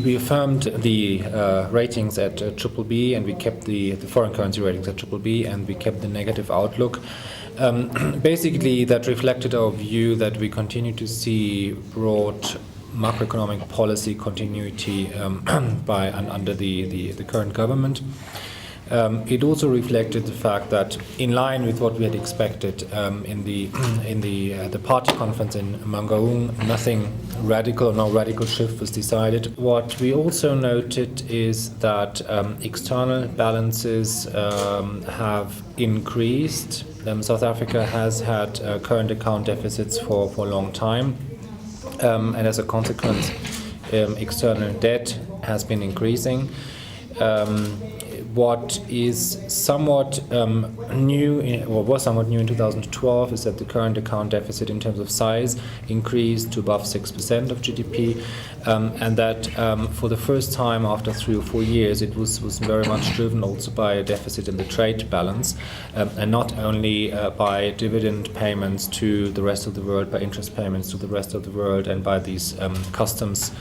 We affirmed the ratings at BBB, and we kept the foreign currency ratings at BBB, and we kept the negative outlook. Basically, that reflected our view that we continue to see broad macroeconomic policy continuity under the current government. It also reflected the fact that, in line with what we had expected in the party conference in Mangaung, nothing radical, no radical shift was decided. What we also noted is that external balances have increased. South Africa has had current account deficits for a long time, and as a consequence, external debt has been increasing. What is somewhat new, was somewhat new in 2012, is that the current account deficit in terms of size increased to above 6% of GDP, and that for the first time after 3 or 4 years, it was very much driven also by a deficit in the trade balance, and not only by dividend payments to the rest of the world, by interest payments to the rest of the world, and by these customs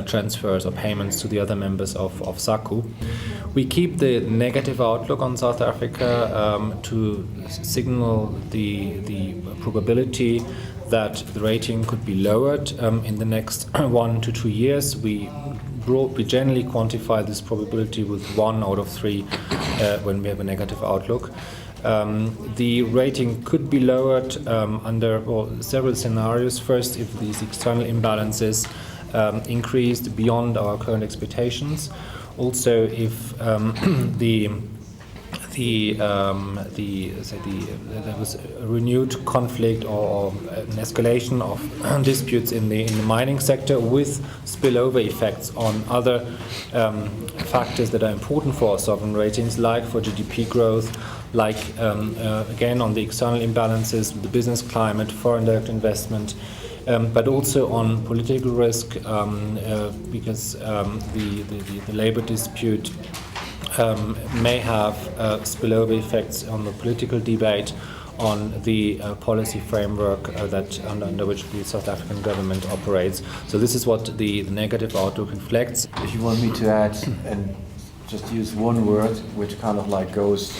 transfers or payments to the other members of SACU. We keep the negative outlook on South Africa to signal the probability that the rating could be lowered in the next 1 to 2 years. We generally quantify this probability with 1 out of 3 when we have a negative outlook. The rating could be lowered under several scenarios. First, if these external imbalances increased beyond our current expectations. Also, if there was a renewed conflict or an escalation of disputes in the mining sector with spillover effects on other factors that are important for our sovereign ratings, like for GDP growth, like again on the external imbalances, the business climate, foreign direct investment, but also on political risk, because the labor dispute may have spillover effects on the political debate, on the policy framework under which the South African government operates. So this is what the negative outlook reflects. If you want me to add and just use one word, which kind of like goes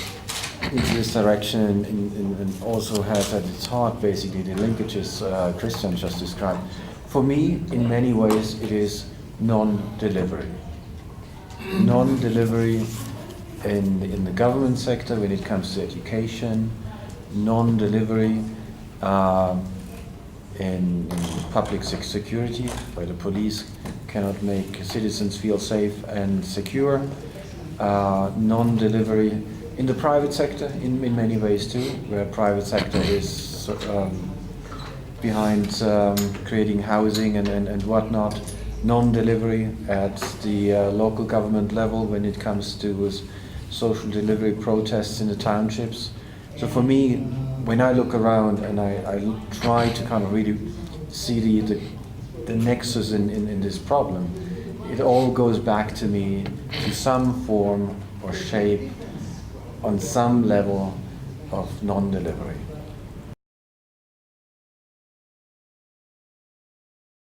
into this direction and also has at its heart basically the linkages Christian just described. For me, in many ways, it is non-delivery. Non-delivery in the government sector when it comes to education, non-delivery in public security, where the police cannot make citizens feel safe and secure, non-delivery in the private sector in many ways too, where private sector is behind creating housing and whatnot, non-delivery at the local government level when it comes to social delivery protests in the townships. So for me, when I look around and I try to kind of really see the nexus in this problem, it all goes back to me to some form or shape on some level of non-delivery.